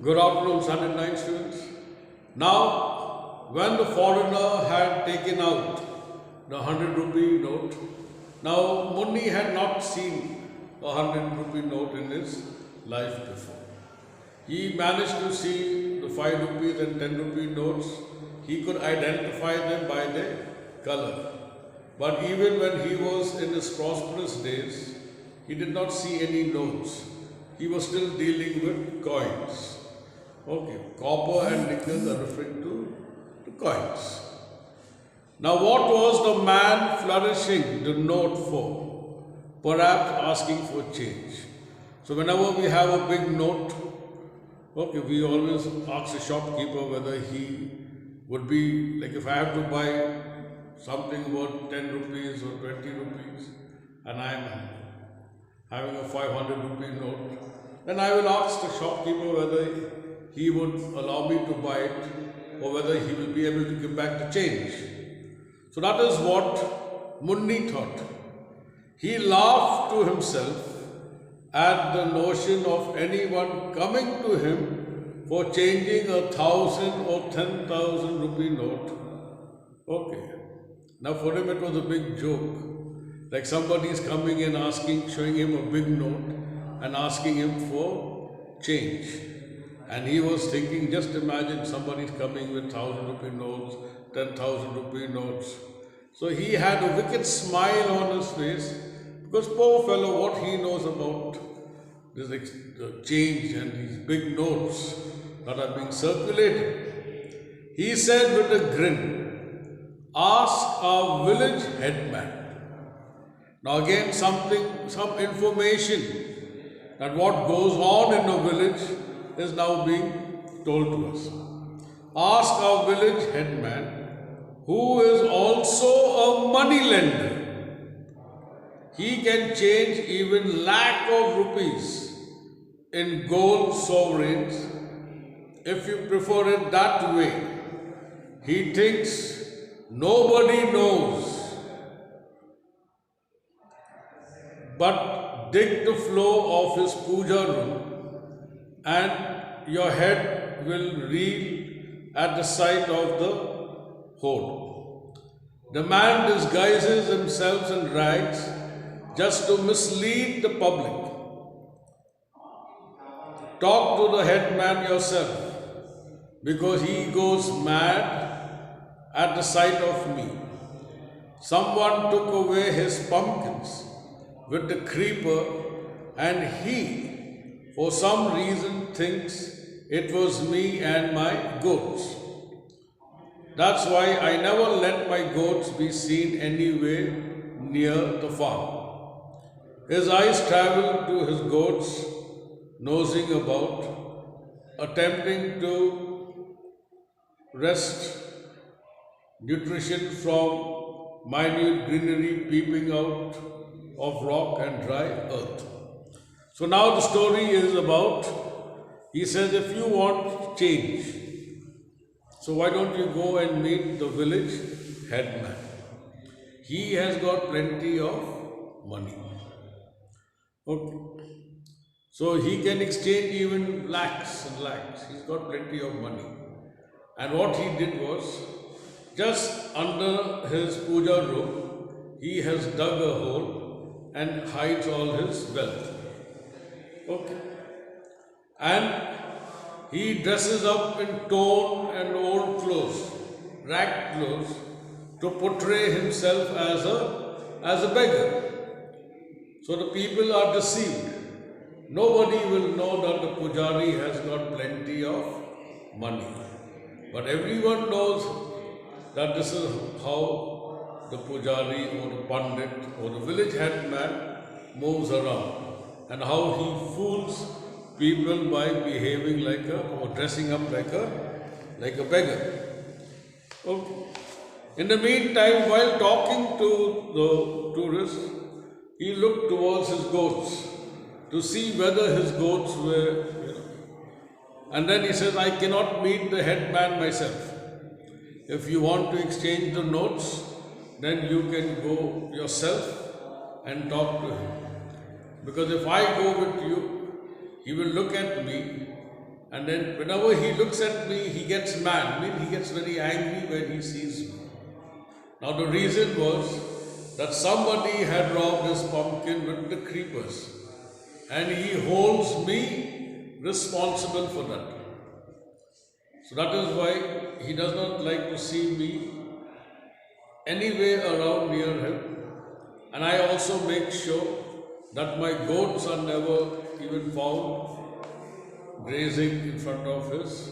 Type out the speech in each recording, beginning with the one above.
Good afternoon, Sunday night students. Now, when the foreigner had taken out the 100 rupee note, now Munni had not seen a 100 rupee note in his life before. He managed to see the 5 rupees and 10 rupee notes. He could identify them by their color. But even when he was in his prosperous days, he did not see any notes. He was still dealing with coins. Okay, copper and nickel are referring to the coins. Now, what was the man flourishing the note for? Perhaps asking for change. So, whenever we have a big note, okay, we always ask the shopkeeper whether he would be, like if I have to buy something worth 10 rupees or 20 rupees and I am having a 500 rupee note, then I will ask the shopkeeper whether he would allow me to buy it or whether he will be able to give back the change. So that is what Munni thought. He laughed to himself at the notion of anyone coming to him for changing 1,000 or 10,000 rupee note. Okay. Now for him it was a big joke. Like somebody is coming and asking, showing him a big note and asking him for change. And he was thinking, just imagine somebody is coming with 1,000 rupee notes, 10,000 rupee notes. So he had a wicked smile on his face because poor fellow, what he knows about this change and these big notes that are being circulated. He said with a grin, ask our village headman. Now again some information that what goes on in a village is now being told to us. Ask our village headman, who is also a money lender. He can change even lakh of rupees in gold sovereigns if you prefer it that way. He thinks nobody knows, but dig the floor of his puja room and your head will reel at the sight of the hoard. The man disguises himself in rags just to mislead the public. Talk to the headman yourself, because he goes mad at the sight of me. Someone took away his pumpkins with the creeper, and he, for some reason, thinks it was me and my goats. That's why I never let my goats be seen anywhere near the farm. His eyes travel to his goats, nosing about, attempting to wrest nutrition from minute greenery peeping out of rock and dry earth. So now the story is about, he says, if you want change, so why don't you go and meet the village headman? He has got plenty of money. Okay. So he can exchange even lakhs and lakhs. He's got plenty of money. And what he did was, just under his puja room, he has dug a hole and hides all his wealth. Okay. And he dresses up in torn and old clothes, ragged clothes, to portray himself as a beggar. So the people are deceived. Nobody will know that the pujari has got plenty of money. But everyone knows that this is how the pujari or the pandit or the village headman moves around, and how he fools people by behaving or dressing up like a beggar. Okay. In the meantime, while talking to the tourist, he looked towards his goats to see whether his goats were, and then he says, I cannot meet the headman myself. If you want to exchange the notes, then you can go yourself and talk to him. Because if I go with you, he will look at me And then whenever he looks at me, he gets mad. I mean, he gets very angry when he sees me. Now the reason was that somebody had robbed his pumpkin with the creepers. And he holds me responsible for that. So that is why he does not like to see me anywhere around near him. And I also make sure that my goats are never even found grazing in front of his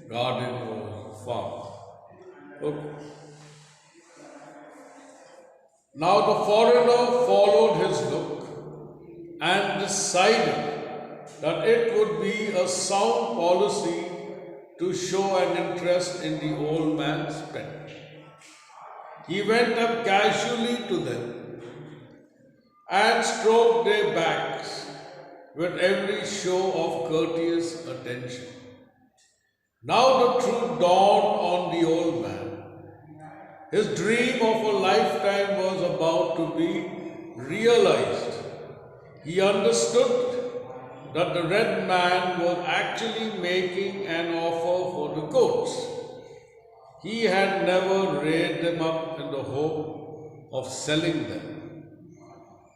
garden or farm. Okay. Now the foreigner followed his look and decided that it would be a sound policy to show an interest in the old man's pet. He went up casually to them and stroked their backs with every show of courteous attention. Now the truth dawned on the old man. His dream of a lifetime was about to be realized. He understood that the red man was actually making an offer for the goats. He had never reared them up in the hope of selling them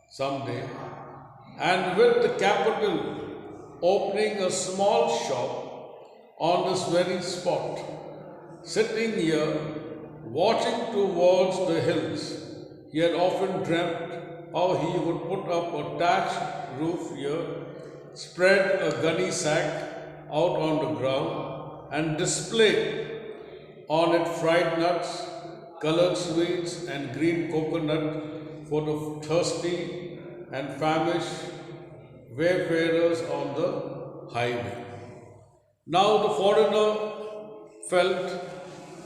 someday, and with the capital opening a small shop on this very spot, sitting here watching towards the hills, he had often dreamt how he would put up a thatched roof here, spread a gunny sack out on the ground, and display on it fried nuts, colored sweets, and green coconut for the thirsty and famished wayfarers on the highway. Now the foreigner felt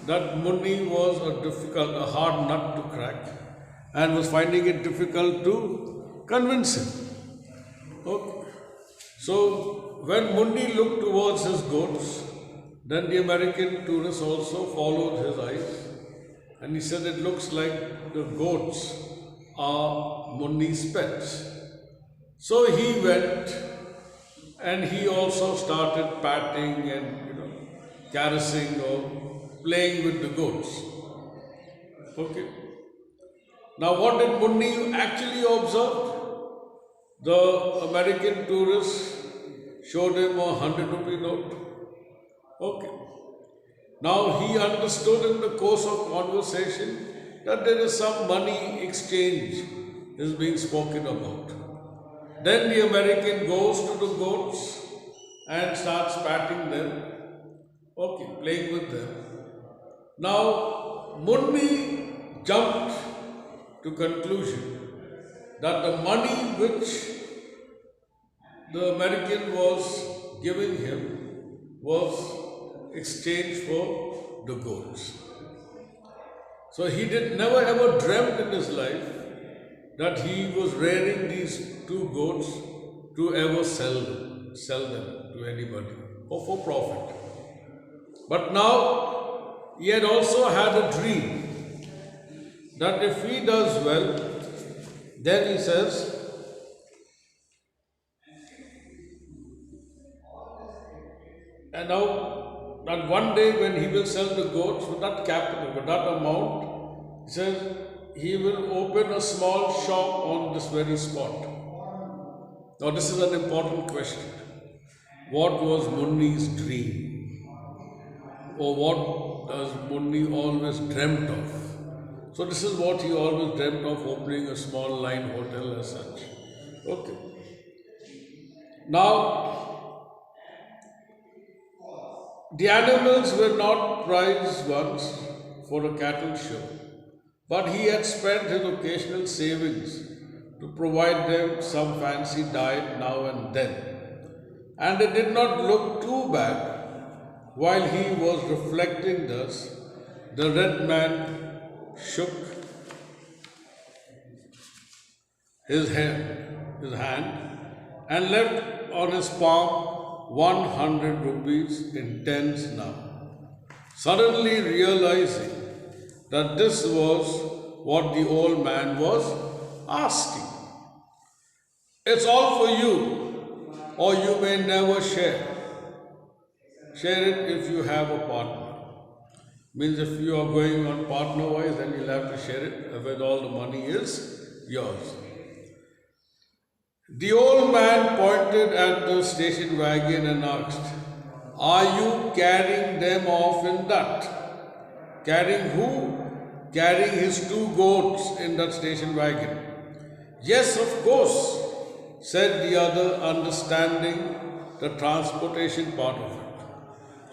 that Munni was a hard nut to crack, and was finding it difficult to convince him. Okay. So when Munni looked towards his goats, then the American tourist also followed his eyes, and he said, "It looks like the goats are Munni's pets." So he went, and he also started patting and caressing or playing with the goats. Okay. Now what did Munni actually observe? The American tourist showed him a 100-rupee note. Okay. Now he understood in the course of conversation that there is some money exchange is being spoken about. Then the American goes to the goats and starts patting them. Okay, playing with them. Now Munni jumped to conclusion that the money which the American was giving him was exchanged for the goats. So he never ever dreamt in his life that he was rearing these two goats to ever sell them to anybody or for profit. But now he had also had a dream that if he does well, then he says, and now that one day when he will sell the goats with that capital, with that amount, he says he will open a small shop on this very spot. Now this is an important question. What was Munni's dream? Or what does Munni always dreamt of? So this is what he always dreamt of, opening a small line hotel as such. Okay. Now, the animals were not prize ones for a cattle show, but he had spent his occasional savings to provide them some fancy diet now and then. And it did not look too bad. While he was reflecting thus, the red man shook his hand and left on his palm 100 rupees in tens now, suddenly realizing that this was what the old man was asking. "It's all for you, or you may never share." share it if you have a partner. Means if you are going on partner wise, then you'll have to share it when all the money is yours. The old man pointed at the station wagon and asked, "Are you carrying them off in that?" Carrying who? Carrying his 2 goats in that station wagon. "Yes, of course," said the other, understanding the transportation part of it.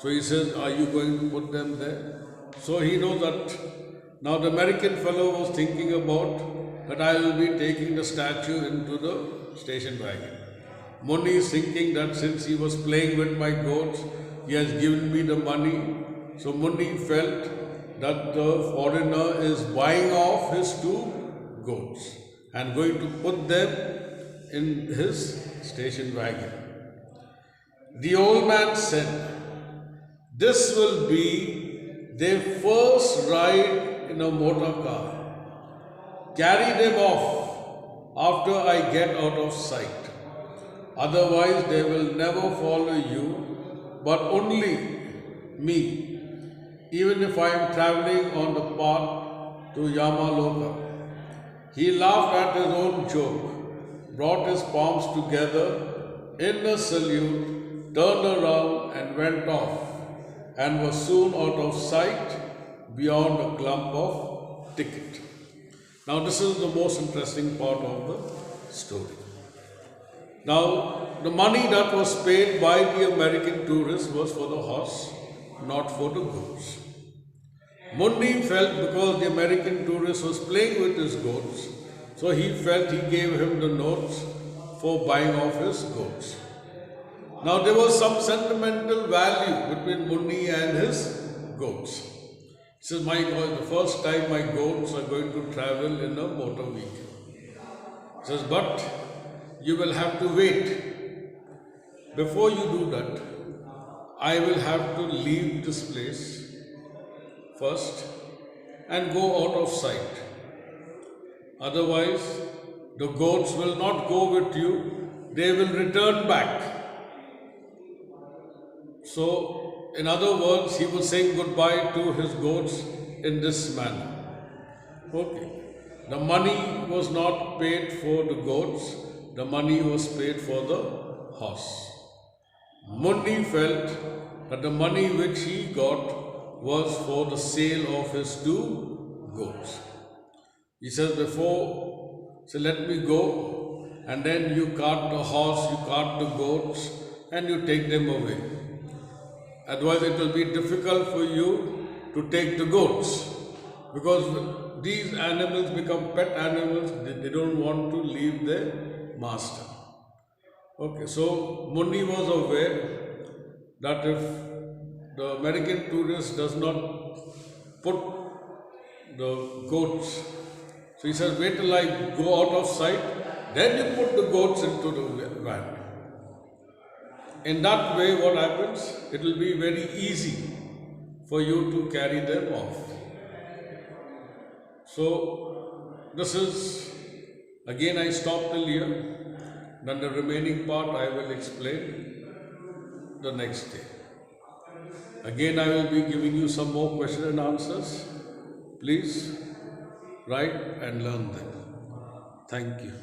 So he says, "Are you going to put them there?" So he knows that now the American fellow was thinking about that I will be taking the statue into the station wagon. Munni is thinking that since he was playing with my goats, he has given me the money. So Munni felt that the foreigner is buying off his 2 goats and going to put them in his station wagon. The old man said, "This will be their first ride in a motor car. Carry them off after I get out of sight. Otherwise, they will never follow you, but only me, even if I am traveling on the path to Yamaloka." He laughed at his own joke, brought his palms together in a salute, turned around and went off, and was soon out of sight beyond a clump of thicket. Now this is the most interesting part of the story. Now the money that was paid by the American tourist was for the horse, not for the goats. Munni felt because the American tourist was playing with his goats, so he felt he gave him the notes for buying off his goats. Now there was some sentimental value between Munni and his goats. He says, "My God, the first time my goats are going to travel in a motor vehicle." He says, "But you will have to wait. Before you do that, I will have to leave this place first and go out of sight. Otherwise, the goats will not go with you, they will return back." So, in other words, he was saying goodbye to his goats in this manner. Okay. The money was not paid for the goats, the money was paid for the horse. Munni felt that the money which he got was for the sale of his 2 goats. He says, "Before, let me go, and then you cart the horse, you cart the goats, and you take them away. Otherwise, it will be difficult for you to take the goats, because these animals become pet animals, they don't want to leave their master." Okay, so Munni was aware that if the American tourist does not put the goats, so he says, "Wait till I go out of sight, then you put the goats into the van." In that way, what happens? It will be very easy for you to carry them off. So, this is, again I stop till here. Then the remaining part I will explain the next day. Again, I will be giving you some more question and answers. Please write and learn them. Thank you.